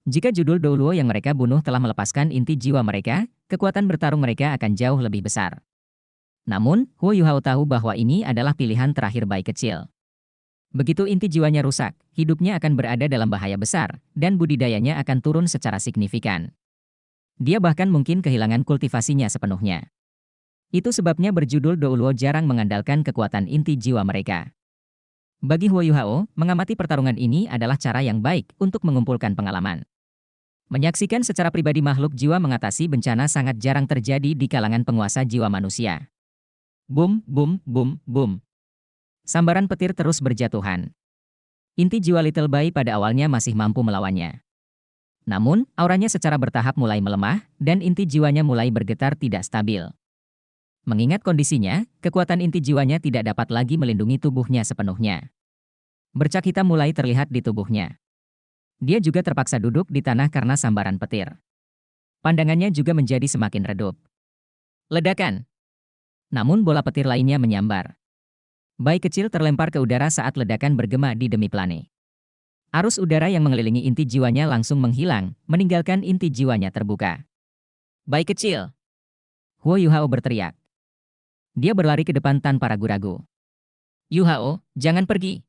Jika judul Douluo yang mereka bunuh telah melepaskan inti jiwa mereka, kekuatan bertarung mereka akan jauh lebih besar. Namun, Huo Yuhao tahu bahwa ini adalah pilihan terakhir bayi kecil. Begitu inti jiwanya rusak, hidupnya akan berada dalam bahaya besar, dan budidayanya akan turun secara signifikan. Dia bahkan mungkin kehilangan kultivasinya sepenuhnya. Itu sebabnya berjudul Douluo jarang mengandalkan kekuatan inti jiwa mereka. Bagi Huo Yuhao, mengamati pertarungan ini adalah cara yang baik untuk mengumpulkan pengalaman. Menyaksikan secara pribadi makhluk jiwa mengatasi bencana sangat jarang terjadi di kalangan penguasa jiwa manusia. Bum, bum, bum, bum. Sambaran petir terus berjatuhan. Inti jiwa Little Bai pada awalnya masih mampu melawannya. Namun, auranya secara bertahap mulai melemah, dan inti jiwanya mulai bergetar tidak stabil. Mengingat kondisinya, kekuatan inti jiwanya tidak dapat lagi melindungi tubuhnya sepenuhnya. Bercak hitam mulai terlihat di tubuhnya. Dia juga terpaksa duduk di tanah karena sambaran petir. Pandangannya juga menjadi semakin redup. Ledakan! Namun bola petir lainnya menyambar. Bai kecil terlempar ke udara saat ledakan bergema di demi plane. Arus udara yang mengelilingi inti jiwanya langsung menghilang, meninggalkan inti jiwanya terbuka. Bai kecil! Huo Yuhao berteriak. Dia berlari ke depan tanpa ragu-ragu. Yuhao, jangan pergi!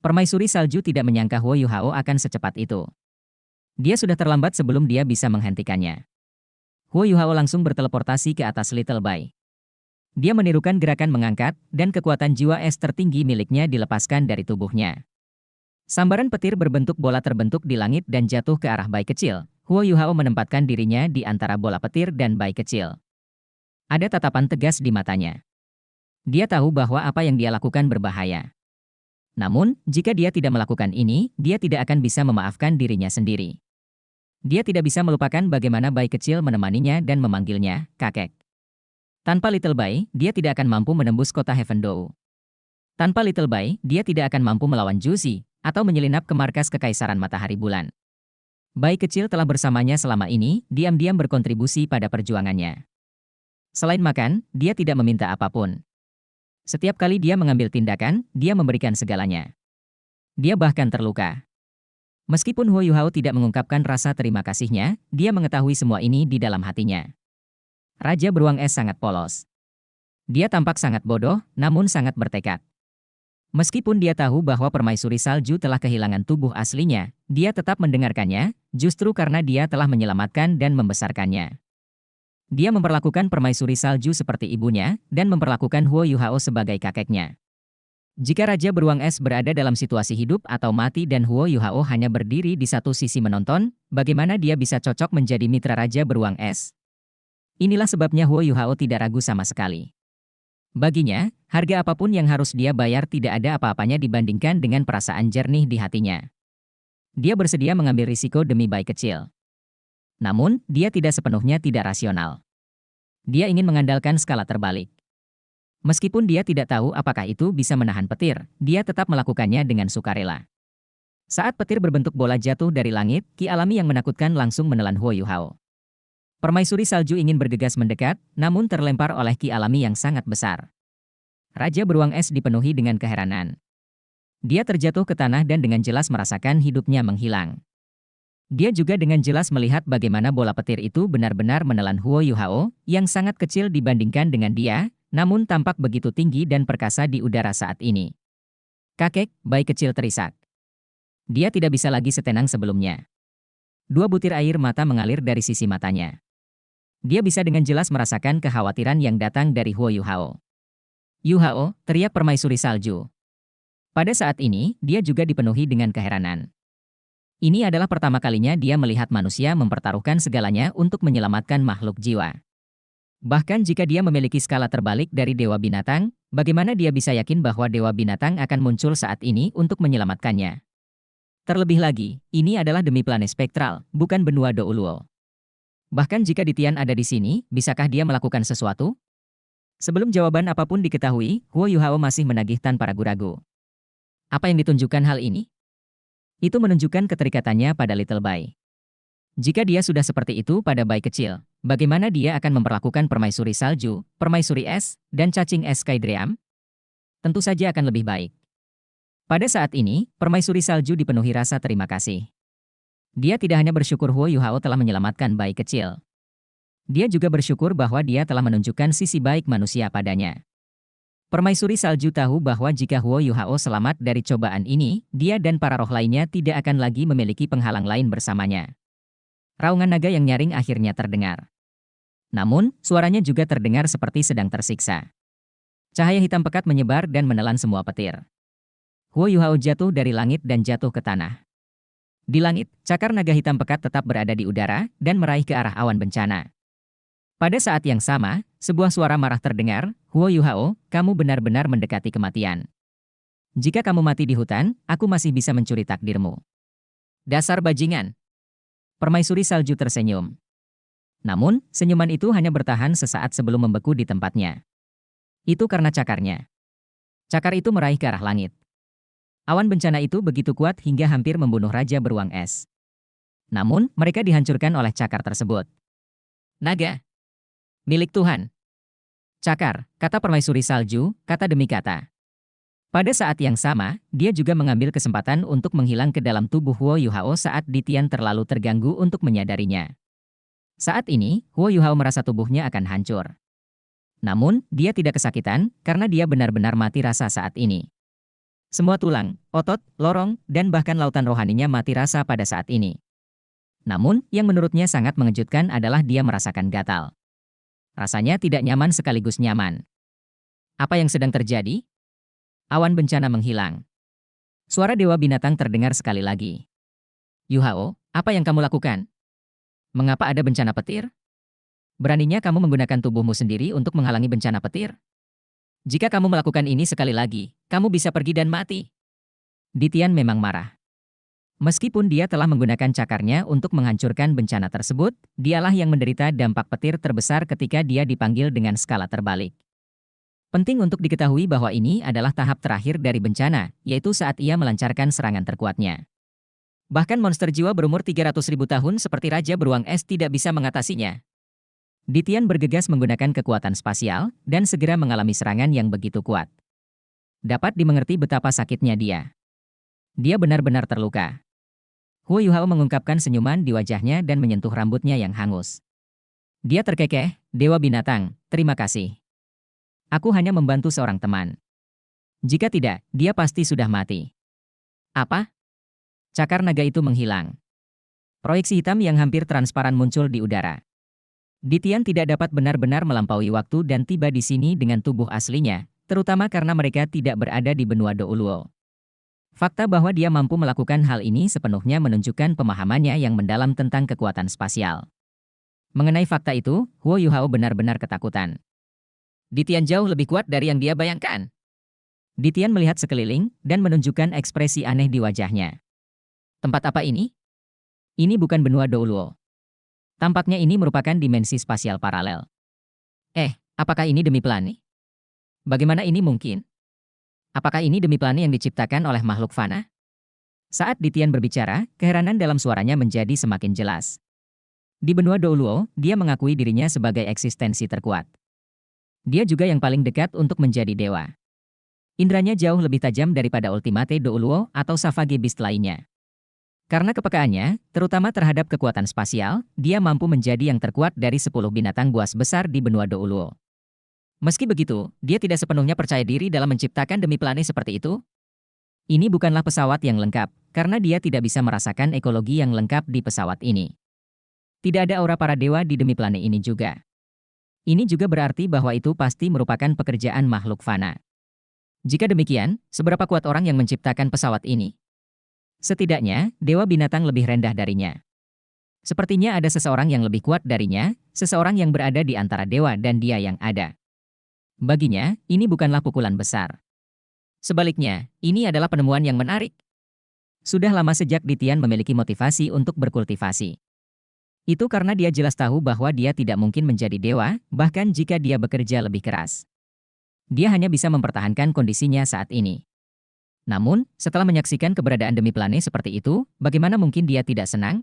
Permaisuri salju tidak menyangka Huo Yuhao akan secepat itu. Dia sudah terlambat sebelum dia bisa menghentikannya. Huo Yuhao langsung berteleportasi ke atas Little Bai. Dia menirukan gerakan mengangkat, dan kekuatan jiwa es tertinggi miliknya dilepaskan dari tubuhnya. Sambaran petir berbentuk bola terbentuk di langit dan jatuh ke arah Bai kecil. Huo Yuhao menempatkan dirinya di antara bola petir dan Bai kecil. Ada tatapan tegas di matanya. Dia tahu bahwa apa yang dia lakukan berbahaya. Namun, jika dia tidak melakukan ini, dia tidak akan bisa memaafkan dirinya sendiri. Dia tidak bisa melupakan bagaimana Bai kecil menemaninya dan memanggilnya kakek. Tanpa Little Bai, dia tidak akan mampu menembus kota Heaven Dou. Tanpa Little Bai, dia tidak akan mampu melawan Juzi, atau menyelinap ke markas Kekaisaran Matahari Bulan. Bai kecil telah bersamanya selama ini, diam-diam berkontribusi pada perjuangannya. Selain makan, dia tidak meminta apapun. Setiap kali dia mengambil tindakan, dia memberikan segalanya. Dia bahkan terluka. Meskipun Huo Yuhao tidak mengungkapkan rasa terima kasihnya, dia mengetahui semua ini di dalam hatinya. Raja Beruang Es sangat polos. Dia tampak sangat bodoh, namun sangat bertekad. Meskipun dia tahu bahwa permaisuri salju telah kehilangan tubuh aslinya, dia tetap mendengarkannya, justru karena dia telah menyelamatkan dan membesarkannya. Dia memperlakukan permaisuri salju seperti ibunya, dan memperlakukan Huo Yuhao sebagai kakeknya. Jika Raja Beruang Es berada dalam situasi hidup atau mati dan Huo Yuhao hanya berdiri di satu sisi menonton, bagaimana dia bisa cocok menjadi mitra Raja Beruang Es? Inilah sebabnya Huo Yuhao tidak ragu sama sekali. Baginya, harga apapun yang harus dia bayar tidak ada apa-apanya dibandingkan dengan perasaan jernih di hatinya. Dia bersedia mengambil risiko demi Bai kecil. Namun, dia tidak sepenuhnya tidak rasional. Dia ingin mengandalkan skala terbalik. Meskipun dia tidak tahu apakah itu bisa menahan petir, dia tetap melakukannya dengan sukarela. Saat petir berbentuk bola jatuh dari langit, ki alami yang menakutkan langsung menelan Huo Yuhao. Permaisuri salju ingin bergegas mendekat, namun terlempar oleh ki alami yang sangat besar. Raja Beruang Es dipenuhi dengan keheranan. Dia terjatuh ke tanah dan dengan jelas merasakan hidupnya menghilang. Dia juga dengan jelas melihat bagaimana bola petir itu benar-benar menelan Huo Yuhao, yang sangat kecil dibandingkan dengan dia, namun tampak begitu tinggi dan perkasa di udara saat ini. Kakek, Bai kecil terisak. Dia tidak bisa lagi setenang sebelumnya. 2 butir air mata mengalir dari sisi matanya. Dia bisa dengan jelas merasakan kekhawatiran yang datang dari Huo Yuhao. Yuhao, teriak permaisuri salju. Pada saat ini, dia juga dipenuhi dengan keheranan. Ini adalah pertama kalinya dia melihat manusia mempertaruhkan segalanya untuk menyelamatkan makhluk jiwa. Bahkan jika dia memiliki skala terbalik dari Dewa Binatang, bagaimana dia bisa yakin bahwa Dewa Binatang akan muncul saat ini untuk menyelamatkannya? Terlebih lagi, ini adalah demi planet spektral, bukan benua Douluo. Bahkan jika Ditian ada di sini, bisakah dia melakukan sesuatu? Sebelum jawaban apapun diketahui, Huo Yuhao masih menagih tanpa ragu-ragu. Apa yang ditunjukkan hal ini? Itu menunjukkan keterikatannya pada Little Bai. Jika dia sudah seperti itu pada Bai kecil, bagaimana dia akan memperlakukan permaisuri salju, permaisuri es, dan cacing es Skydream? Tentu saja akan lebih baik. Pada saat ini, permaisuri salju dipenuhi rasa terima kasih. Dia tidak hanya bersyukur Huo Yuhao telah menyelamatkan Bai kecil. Dia juga bersyukur bahwa dia telah menunjukkan sisi baik manusia padanya. Permaisuri salju tahu bahwa jika Huo Yuhao selamat dari cobaan ini, dia dan para roh lainnya tidak akan lagi memiliki penghalang lain bersamanya. Raungan naga yang nyaring akhirnya terdengar. Namun, suaranya juga terdengar seperti sedang tersiksa. Cahaya hitam pekat menyebar dan menelan semua petir. Huo Yuhao jatuh dari langit dan jatuh ke tanah. Di langit, cakar naga hitam pekat tetap berada di udara dan meraih ke arah awan bencana. Pada saat yang sama, sebuah suara marah terdengar, Huo Yuhao, kamu benar-benar mendekati kematian. Jika kamu mati di hutan, aku masih bisa mencuri takdirmu. Dasar bajingan. Permaisuri salju tersenyum. Namun, senyuman itu hanya bertahan sesaat sebelum membeku di tempatnya. Itu karena cakarnya. Cakar itu meraih ke arah langit. Awan bencana itu begitu kuat hingga hampir membunuh Raja Beruang Es. Namun, mereka dihancurkan oleh cakar tersebut. Naga. Milik Tuhan. Cakar, kata permaisuri salju, kata demi kata. Pada saat yang sama, dia juga mengambil kesempatan untuk menghilang ke dalam tubuh Huo Yuhao saat Ditian terlalu terganggu untuk menyadarinya. Saat ini, Huo Yuhao merasa tubuhnya akan hancur. Namun, dia tidak kesakitan karena dia benar-benar mati rasa saat ini. Semua tulang, otot, lorong, dan bahkan lautan rohaninya mati rasa pada saat ini. Namun, yang menurutnya sangat mengejutkan adalah dia merasakan gatal. Rasanya tidak nyaman sekaligus nyaman. Apa yang sedang terjadi? Awan bencana menghilang. Suara Dewa Binatang terdengar sekali lagi. Yuhao, apa yang kamu lakukan? Mengapa ada bencana petir? Beraninya kamu menggunakan tubuhmu sendiri untuk menghalangi bencana petir? Jika kamu melakukan ini sekali lagi, kamu bisa pergi dan mati. Ditian memang marah. Meskipun dia telah menggunakan cakarnya untuk menghancurkan bencana tersebut, dialah yang menderita dampak petir terbesar ketika dia dipanggil dengan skala terbalik. Penting untuk diketahui bahwa ini adalah tahap terakhir dari bencana, yaitu saat ia melancarkan serangan terkuatnya. Bahkan monster jiwa berumur 300.000 tahun seperti Raja Beruang Es tidak bisa mengatasinya. Ditian bergegas menggunakan kekuatan spasial, dan segera mengalami serangan yang begitu kuat. Dapat dimengerti betapa sakitnya dia. Dia benar-benar terluka. Huo Yuhao mengungkapkan senyuman di wajahnya dan menyentuh rambutnya yang hangus. Dia terkekeh, Dewa Binatang, terima kasih. Aku hanya membantu seorang teman. Jika tidak, dia pasti sudah mati. Apa? Cakar naga itu menghilang. Proyeksi hitam yang hampir transparan muncul di udara. Ditian tidak dapat benar-benar melampaui waktu dan tiba di sini dengan tubuh aslinya, terutama karena mereka tidak berada di benua Douluo. Fakta bahwa dia mampu melakukan hal ini sepenuhnya menunjukkan pemahamannya yang mendalam tentang kekuatan spasial. Mengenai fakta itu, Huo Yuhao benar-benar ketakutan. Ditian jauh lebih kuat dari yang dia bayangkan. Ditian melihat sekeliling dan menunjukkan ekspresi aneh di wajahnya. Tempat apa ini? Ini bukan benua Douluo. Tampaknya ini merupakan dimensi spasial paralel. Apakah ini demi plane? Bagaimana ini mungkin? Apakah ini demi plane yang diciptakan oleh makhluk fana? Saat Ditian berbicara, keheranan dalam suaranya menjadi semakin jelas. Di benua Douluo, dia mengakui dirinya sebagai eksistensi terkuat. Dia juga yang paling dekat untuk menjadi dewa. Indranya jauh lebih tajam daripada Ultimate Douluo atau Savage Beast lainnya. Karena kepekaannya, terutama terhadap kekuatan spasial, dia mampu menjadi yang terkuat dari 10 binatang buas besar di benua Douluo. Meski begitu, dia tidak sepenuhnya percaya diri dalam menciptakan demi plane seperti itu. Ini bukanlah pesawat yang lengkap, karena dia tidak bisa merasakan ekologi yang lengkap di pesawat ini. Tidak ada aura para dewa di demi plane ini juga. Ini juga berarti bahwa itu pasti merupakan pekerjaan makhluk fana. Jika demikian, seberapa kuat orang yang menciptakan pesawat ini? Setidaknya, Dewa Binatang lebih rendah darinya. Sepertinya ada seseorang yang lebih kuat darinya, seseorang yang berada di antara dewa dan dia yang ada. Baginya, ini bukanlah pukulan besar. Sebaliknya, ini adalah penemuan yang menarik. Sudah lama sejak Ditian memiliki motivasi untuk berkultivasi. Itu karena dia jelas tahu bahwa dia tidak mungkin menjadi dewa, bahkan jika dia bekerja lebih keras. Dia hanya bisa mempertahankan kondisinya saat ini. Namun, setelah menyaksikan keberadaan demi plane seperti itu, bagaimana mungkin dia tidak senang?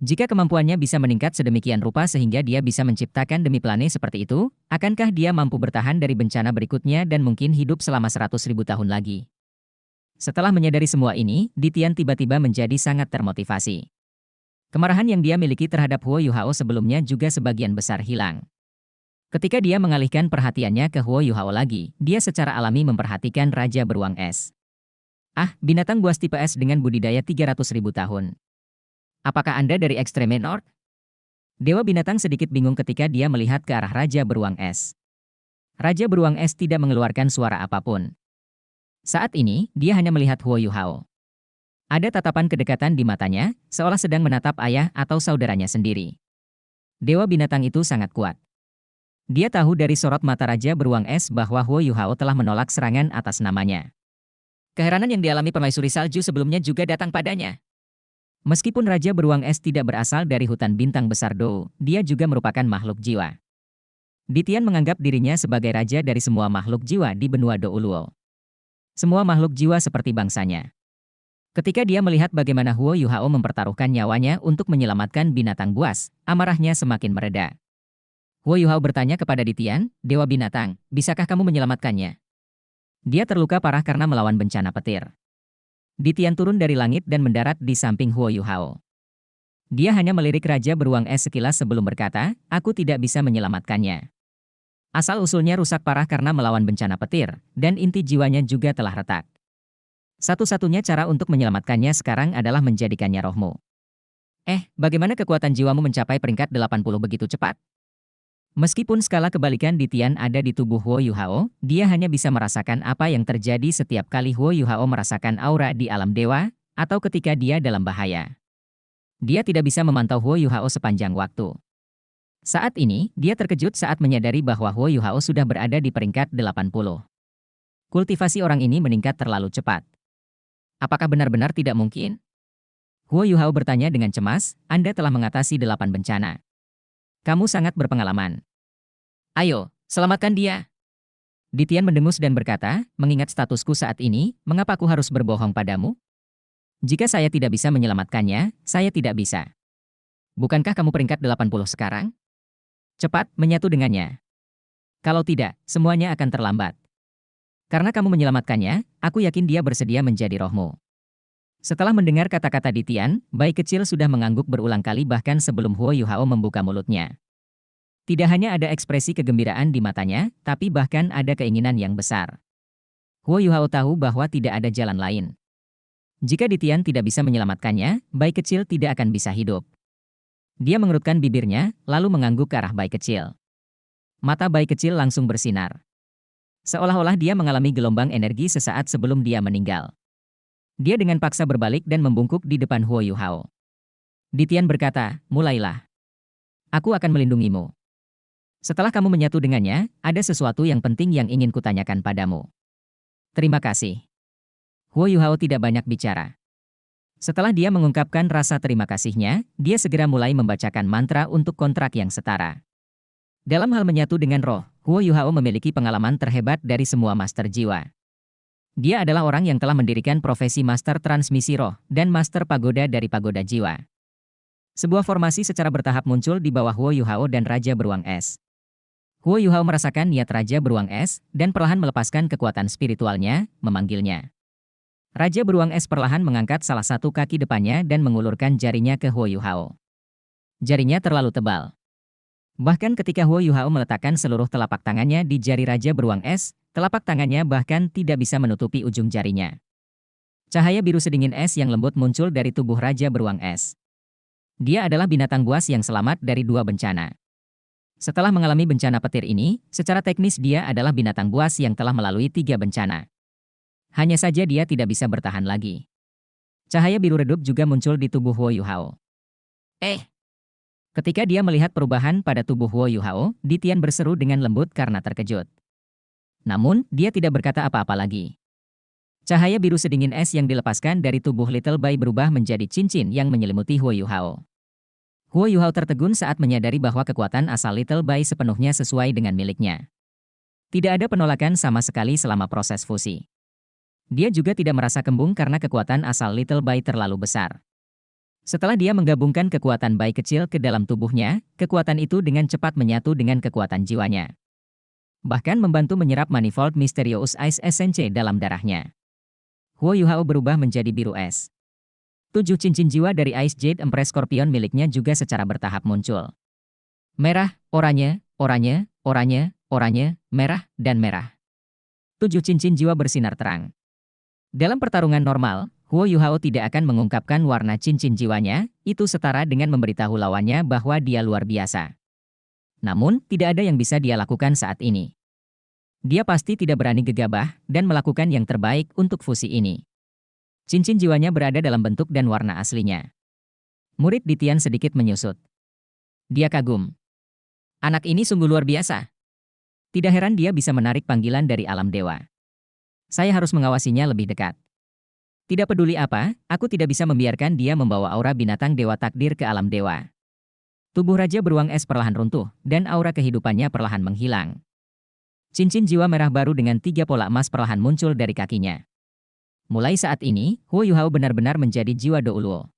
Jika kemampuannya bisa meningkat sedemikian rupa sehingga dia bisa menciptakan demi plane seperti itu, akankah dia mampu bertahan dari bencana berikutnya dan mungkin hidup selama 100.000 tahun lagi? Setelah menyadari semua ini, Ditian tiba-tiba menjadi sangat termotivasi. Kemarahan yang dia miliki terhadap Huo Yuhao sebelumnya juga sebagian besar hilang. Ketika dia mengalihkan perhatiannya ke Huo Yuhao lagi, dia secara alami memperhatikan Raja Beruang Es. Binatang buas tipe S dengan budidaya 300.000 tahun. Apakah Anda dari Extreme North? Dewa Binatang sedikit bingung ketika dia melihat ke arah Raja Beruang Es. Raja Beruang Es tidak mengeluarkan suara apapun. Saat ini, dia hanya melihat Huo Yuhao. Ada tatapan kedekatan di matanya, seolah sedang menatap ayah atau saudaranya sendiri. Dewa Binatang itu sangat kuat. Dia tahu dari sorot mata Raja Beruang Es bahwa Huo Yuhao telah menolak serangan atas namanya. Keheranan yang dialami permaisuri salju sebelumnya juga datang padanya. Meskipun Raja Beruang Es tidak berasal dari hutan bintang besar Dou, dia juga merupakan makhluk jiwa. Ditian menganggap dirinya sebagai raja dari semua makhluk jiwa di benua Douluo. Semua makhluk jiwa seperti bangsanya. Ketika dia melihat bagaimana Huo Yuhao mempertaruhkan nyawanya untuk menyelamatkan binatang buas, amarahnya semakin mereda. Huo Yuhao bertanya kepada Ditian, Dewa Binatang, bisakah kamu menyelamatkannya? Dia terluka parah karena melawan bencana petir. Ditian turun dari langit dan mendarat di samping Huo Yuhao. Dia hanya melirik Raja Beruang Es sekilas sebelum berkata, aku tidak bisa menyelamatkannya. Asal-usulnya rusak parah karena melawan bencana petir, dan inti jiwanya juga telah retak. Satu-satunya cara untuk menyelamatkannya sekarang adalah menjadikannya rohmu. Bagaimana kekuatan jiwamu mencapai peringkat 80 begitu cepat? Meskipun skala kebalikan Ditian ada di tubuh Huo Yuhao, dia hanya bisa merasakan apa yang terjadi setiap kali Huo Yuhao merasakan aura di alam dewa, atau ketika dia dalam bahaya. Dia tidak bisa memantau Huo Yuhao sepanjang waktu. Saat ini, dia terkejut saat menyadari bahwa Huo Yuhao sudah berada di peringkat 80. Kultivasi orang ini meningkat terlalu cepat. Apakah benar-benar tidak mungkin? Huo Yuhao bertanya dengan cemas, Anda telah mengatasi 8 bencana. Kamu sangat berpengalaman. Ayo, selamatkan dia. Ditian mendengus dan berkata, mengingat statusku saat ini, mengapa aku harus berbohong padamu? Jika saya tidak bisa menyelamatkannya, saya tidak bisa. Bukankah kamu peringkat 80 sekarang? Cepat, menyatu dengannya. Kalau tidak, semuanya akan terlambat. Karena kamu menyelamatkannya, aku yakin dia bersedia menjadi rohmu. Setelah mendengar kata-kata Ditian, bayi kecil sudah mengangguk berulang kali bahkan sebelum Huo Yuhao membuka mulutnya. Tidak hanya ada ekspresi kegembiraan di matanya, tapi bahkan ada keinginan yang besar. Huo Yuhao tahu bahwa tidak ada jalan lain. Jika Ditian tidak bisa menyelamatkannya, bayi kecil tidak akan bisa hidup. Dia mengerutkan bibirnya, lalu mengangguk ke arah bayi kecil. Mata bayi kecil langsung bersinar. Seolah-olah dia mengalami gelombang energi sesaat sebelum dia meninggal. Dia dengan paksa berbalik dan membungkuk di depan Huo Yuhao. Ditian berkata, mulailah. Aku akan melindungimu. Setelah kamu menyatu dengannya, ada sesuatu yang penting yang ingin kutanyakan padamu. Terima kasih. Huo Yuhao tidak banyak bicara. Setelah dia mengungkapkan rasa terima kasihnya, dia segera mulai membacakan mantra untuk kontrak yang setara. Dalam hal menyatu dengan roh, Huo Yuhao memiliki pengalaman terhebat dari semua master jiwa. Dia adalah orang yang telah mendirikan profesi master transmisi roh dan master pagoda dari pagoda jiwa. Sebuah formasi secara bertahap muncul di bawah Huo Yuhao dan Raja Beruang Es. Huo Yuhao merasakan niat Raja Beruang Es dan perlahan melepaskan kekuatan spiritualnya, memanggilnya. Raja Beruang Es perlahan mengangkat salah satu kaki depannya dan mengulurkan jarinya ke Huo Yuhao. Jarinya terlalu tebal. Bahkan ketika Huo Yuhao meletakkan seluruh telapak tangannya di jari Raja Beruang Es, telapak tangannya bahkan tidak bisa menutupi ujung jarinya. Cahaya biru sedingin es yang lembut muncul dari tubuh Raja Beruang Es. Dia adalah binatang buas yang selamat dari 2 bencana. Setelah mengalami bencana petir ini, secara teknis dia adalah binatang buas yang telah melalui 3 bencana. Hanya saja dia tidak bisa bertahan lagi. Cahaya biru redup juga muncul di tubuh Huo Yuhao. Ketika dia melihat perubahan pada tubuh Huo Yuhao, Ditian berseru dengan lembut karena terkejut. Namun, dia tidak berkata apa-apa lagi. Cahaya biru sedingin es yang dilepaskan dari tubuh Little Bai berubah menjadi cincin yang menyelimuti Huo Yuhao. Huo Yuhao tertegun saat menyadari bahwa kekuatan asal Little Bai sepenuhnya sesuai dengan miliknya. Tidak ada penolakan sama sekali selama proses fusi. Dia juga tidak merasa kembung karena kekuatan asal Little Bai terlalu besar. Setelah dia menggabungkan kekuatan bayi kecil ke dalam tubuhnya, kekuatan itu dengan cepat menyatu dengan kekuatan jiwanya. Bahkan membantu menyerap manifold Mysterious Ice Essence dalam darahnya. Huo Yuhao berubah menjadi biru es. 7 cincin jiwa dari Ice Jade Empress Scorpion miliknya juga secara bertahap muncul. Merah, oranye, oranye, oranye, oranye, merah, dan merah. 7 cincin jiwa bersinar terang. Dalam pertarungan normal, Huo Yuhao tidak akan mengungkapkan warna cincin jiwanya, itu setara dengan memberitahu lawannya bahwa dia luar biasa. Namun, tidak ada yang bisa dia lakukan saat ini. Dia pasti tidak berani gegabah dan melakukan yang terbaik untuk fusi ini. Cincin jiwanya berada dalam bentuk dan warna aslinya. Murid Ditian sedikit menyusut. Dia kagum. Anak ini sungguh luar biasa. Tidak heran dia bisa menarik panggilan dari alam dewa. Saya harus mengawasinya lebih dekat. Tidak peduli apa, aku tidak bisa membiarkan dia membawa aura binatang dewa takdir ke alam dewa. Tubuh Raja Beruang Es perlahan runtuh, dan aura kehidupannya perlahan menghilang. Cincin jiwa merah baru dengan 3 pola emas perlahan muncul dari kakinya. Mulai saat ini, Huo Yuhao benar-benar menjadi jiwa Douluo.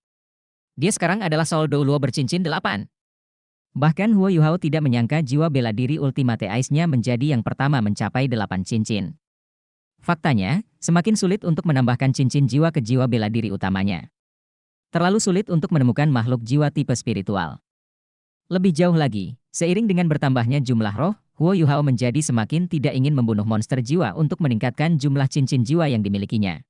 Dia sekarang adalah Soul Douluo bercincin 8. Bahkan Huo Yuhao tidak menyangka jiwa bela diri Ultimate Ice-nya menjadi yang pertama mencapai 8 cincin. Faktanya, semakin sulit untuk menambahkan cincin jiwa ke jiwa bela diri utamanya. Terlalu sulit untuk menemukan makhluk jiwa tipe spiritual. Lebih jauh lagi, seiring dengan bertambahnya jumlah roh, Huo Yuhao menjadi semakin tidak ingin membunuh monster jiwa untuk meningkatkan jumlah cincin jiwa yang dimilikinya.